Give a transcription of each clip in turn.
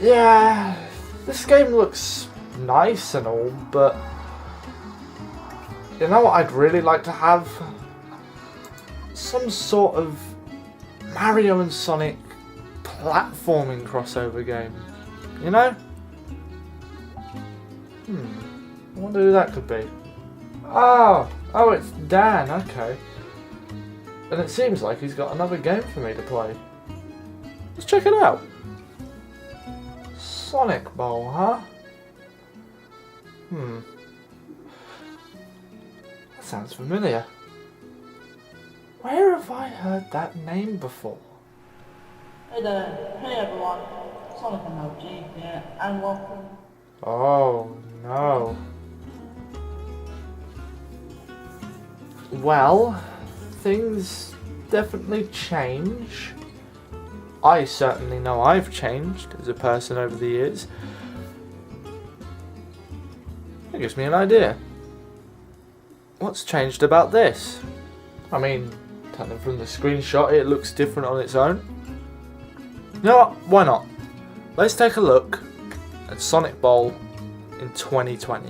Yeah, this game looks nice and all, but you know what I'd really like to have? Some sort of Mario and Sonic platforming crossover game, you know? I wonder who that could be. Oh, it's Dan, okay. And it seems like he's got another game for me to play. Let's check it out. Sonic Boll, huh? That sounds familiar. Where have I heard that name before? Hey there, hey everyone, Sonic and OG here, and welcome. Oh no. Well, things definitely change. I certainly know I've changed as a person over the years. It gives me an idea. What's changed about this? I mean, telling from the screenshot, it looks different on its own. You know what? Why not? Let's take a look at Sonic Boll in 2020.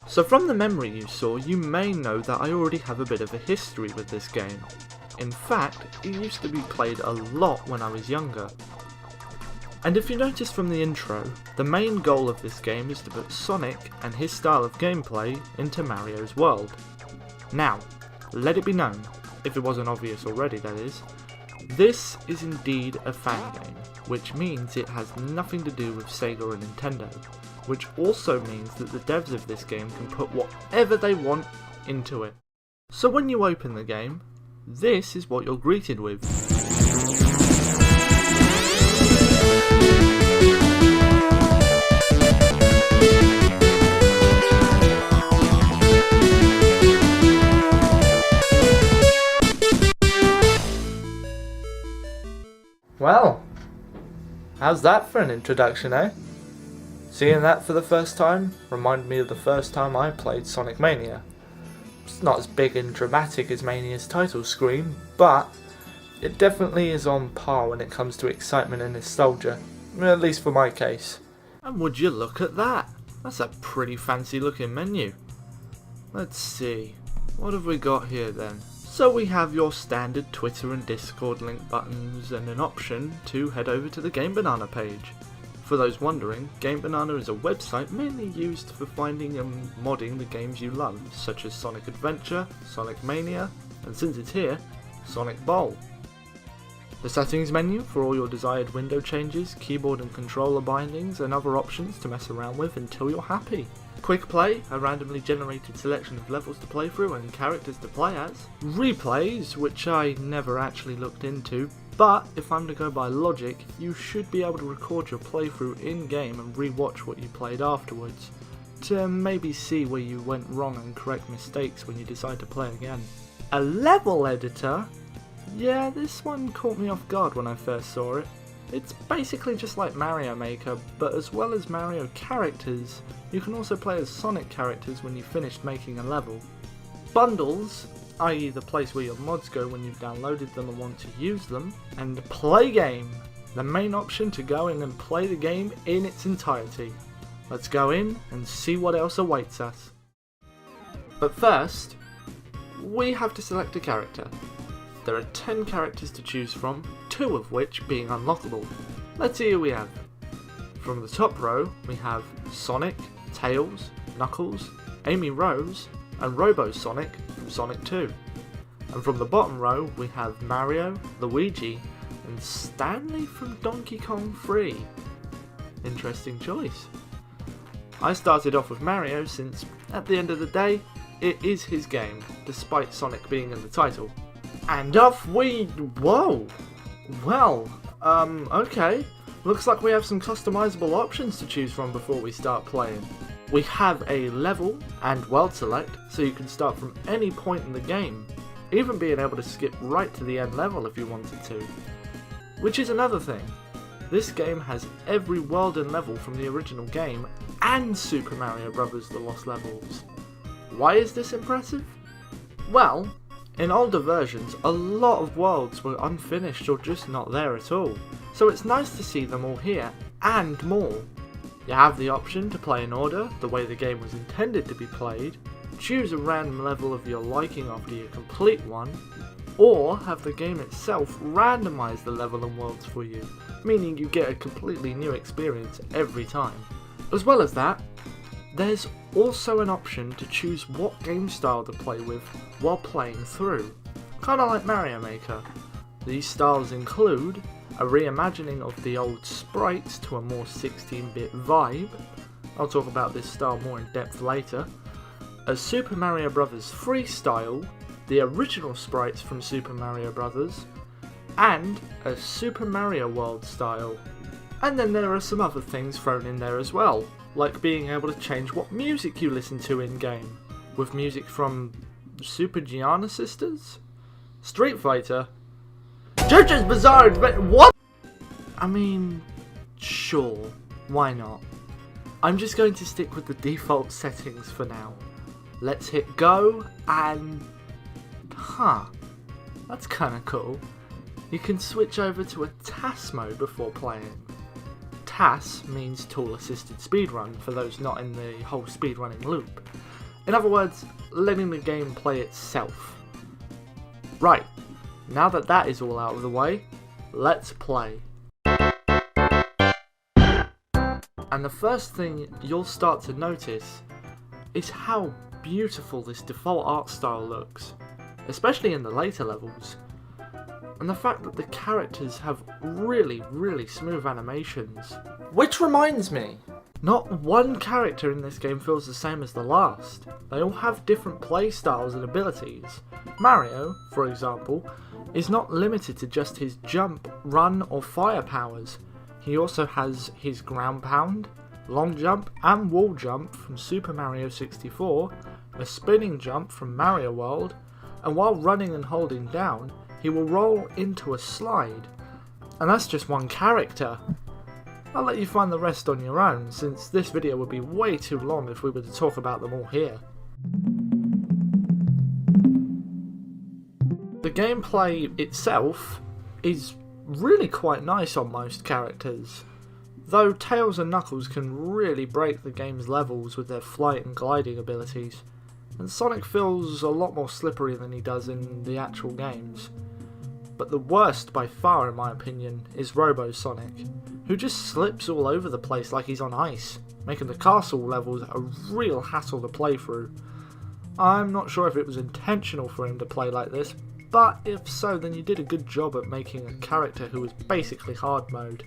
So from the memory you saw, you may know that I already have a bit of a history with this game. In fact, it used to be played a lot when I was younger. And if you notice from the intro, the main goal of this game is to put Sonic and his style of gameplay into Mario's world. Now, let it be known, if it wasn't obvious already that is, this is indeed a Fangame, which means it has nothing to do with Sega or Nintendo, which also means that the devs of this game can put whatever they want into it. So when you open the game, this is what you're greeted with. Well, how's that for an introduction, eh? Seeing that for the first time reminded me of the first time I played Sonic Mania. It's not as big and dramatic as Mania's title screen, but it definitely is on par when it comes to excitement and nostalgia, at least for my case. And would you look at that? That's a pretty fancy looking menu. Let's see, what have we got here then? So we have your standard Twitter and Discord link buttons and an option to head over to the Game Banana page. For those wondering, Game Banana is a website mainly used for finding and modding the games you love, such as Sonic Adventure, Sonic Mania, and since it's here, Sonic Boll. The settings menu for all your desired window changes, keyboard and controller bindings, and other options to mess around with until you're happy. Quick Play, a randomly generated selection of levels to play through and characters to play as. Replays, which I never actually looked into, but if I'm to go by logic, you should be able to record your playthrough in-game and re-watch what you played afterwards, to maybe see where you went wrong and correct mistakes when you decide to play again. A level editor? Yeah, this one caught me off guard when I first saw it. It's basically just like Mario Maker, but as well as Mario characters, you can also play as Sonic characters when you've finished making a level. Bundles, i.e. the place where your mods go when you've downloaded them and want to use them, and Play Game, the main option to go in and play the game in its entirety. Let's go in and see what else awaits us. But first, we have to select a character. There are 10 characters to choose from, 2 of which being unlockable. Let's see who we have. From the top row, we have Sonic, Tails, Knuckles, Amy Rose, and Robo Sonic from Sonic 2. And from the bottom row, we have Mario, Luigi, and Stanley from Donkey Kong 3. Interesting choice. I started off with Mario since, at the end of the day, it is his game, despite Sonic being in the title. And off we... whoa! Well, okay. Looks like we have some customizable options to choose from before we start playing. We have a level and world select, so you can start from any point in the game, even being able to skip right to the end level if you wanted to. Which is another thing. this game has every world and level from the original game and Super Mario Bros. The Lost Levels. Why is this impressive? Well, in older versions, a lot of worlds were unfinished or just not there at all, so it's nice to see them all here, and more. You have the option to play in order, the way the game was intended to be played, choose a random level of your liking after you complete one, or have the game itself randomise the level and worlds for you, meaning you get a completely new experience every time. As well as that, there's also an option to choose what game style to play with while playing through, kinda like Mario Maker. These styles include a reimagining of the old sprites to a more 16-bit vibe, I'll talk about this style more in depth later, a Super Mario Bros. Freestyle, the original sprites from Super Mario Bros., and a Super Mario World style. And then there are some other things thrown in there as well, like being able to change what music you listen to in-game, with music from Super Giana Sisters, Street Fighter, JoJo's Bizarre Adventure. What? I mean, sure, why not? I'm just going to stick with the default settings for now. Let's hit go and... that's kinda cool. You can switch over to a TAS mode before playing. TAS means Tool Assisted Speedrun for those not in the whole speedrunning loop. In other words, letting the game play itself. Right, now that that is all out of the way, let's play. And the first thing you'll start to notice is how beautiful this default art style looks, especially in the later levels. And the fact that the characters have really smooth animations. Which reminds me, not one character in this game feels the same as the last. They all have different play styles and abilities. Mario, for example, is not limited to just his jump, run or fire powers. He also has his ground pound, long jump and wall jump from Super Mario 64, a spinning jump from Mario World, and while running and holding down, he will roll into a slide. And that's just one character. I'll let you find the rest on your own, since this video would be way too long if we were to talk about them all here. The gameplay itself is really quite nice on most characters, though Tails and Knuckles can really break the game's levels with their flight and gliding abilities, and Sonic feels a lot more slippery than he does in the actual games. But the worst by far in my opinion is Robo Sonic, who just slips all over the place like he's on ice, making the castle levels a real hassle to play through. I'm not sure if it was intentional for him to play like this, but if so, then you did a good job at making a character who was basically hard mode.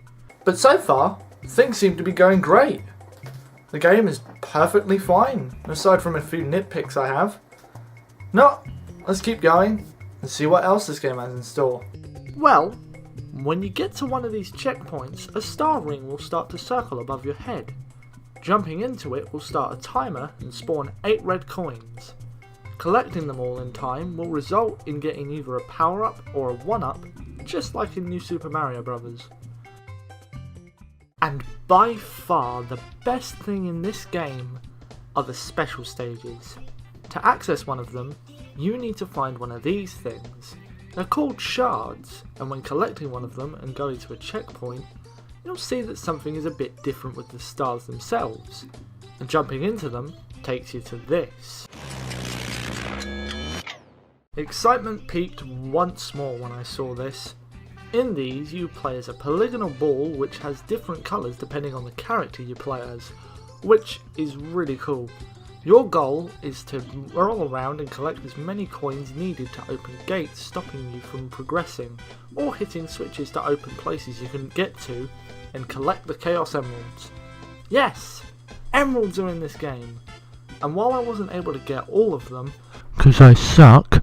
but so far, things seem to be going great. The game is perfectly fine, aside from a few nitpicks I have. No, let's keep going and see what else this game has in store. Well, when you get to one of these checkpoints, a star ring will start to circle above your head. Jumping into it will start a timer and spawn 8 red coins. Collecting them all in time will result in getting either a power-up or a 1-up, just like in New Super Mario Bros. And by far the best thing in this game are the special stages. To access one of them, you need to find one of these things. They're called shards, and when collecting one of them and going to a checkpoint, you'll see that something is a bit different with the stars themselves, and jumping into them takes you to this. Excitement peaked once more when I saw this. In these, you play as a polygonal ball which has different colours depending on the character you play as, which is really cool. Your goal is to roll around and collect as many coins needed to open gates stopping you from progressing, or hitting switches to open places you can get to and collect the Chaos Emeralds. Yes! Emeralds are in this game! And while I wasn't able to get all of them, 'cause I suck,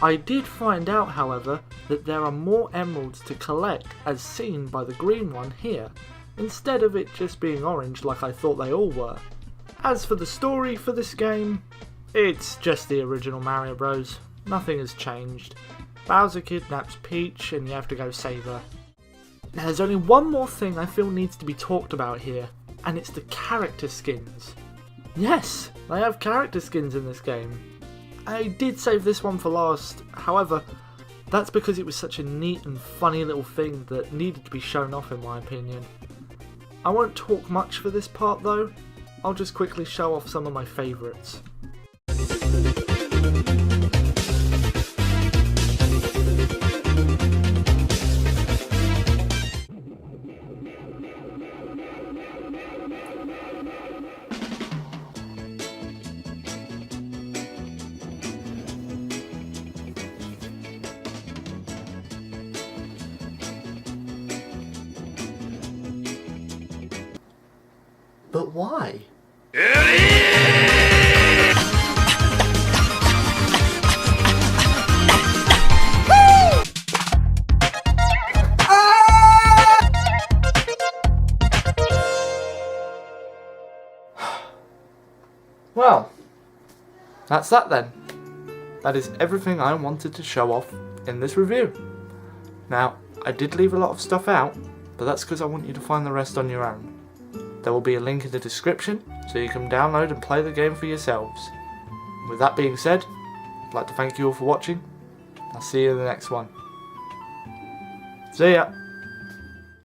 I did find out, however, that there are more emeralds to collect as seen by the green one here, instead of it just being orange like I thought they all were. As for the story for this game, it's just the original Mario Bros. Nothing has changed. Bowser kidnaps Peach and you have to go save her. Now there's only one more thing I feel needs to be talked about here, and it's the character skins. Yes, they have character skins in this game. I did save this one for last, however, that's because it was such a neat and funny little thing that needed to be shown off in my opinion. I won't talk much for this part though, I'll just quickly show off some of my favourites. But why? Well, that's that then. That is everything I wanted to show off in this review. Now, I did leave a lot of stuff out, but that's because I want you to find the rest on your own. There will be a link in the description so you can download and play the game for yourselves. With that being said, I'd like to thank you all for watching. I'll see you in the next one. See ya!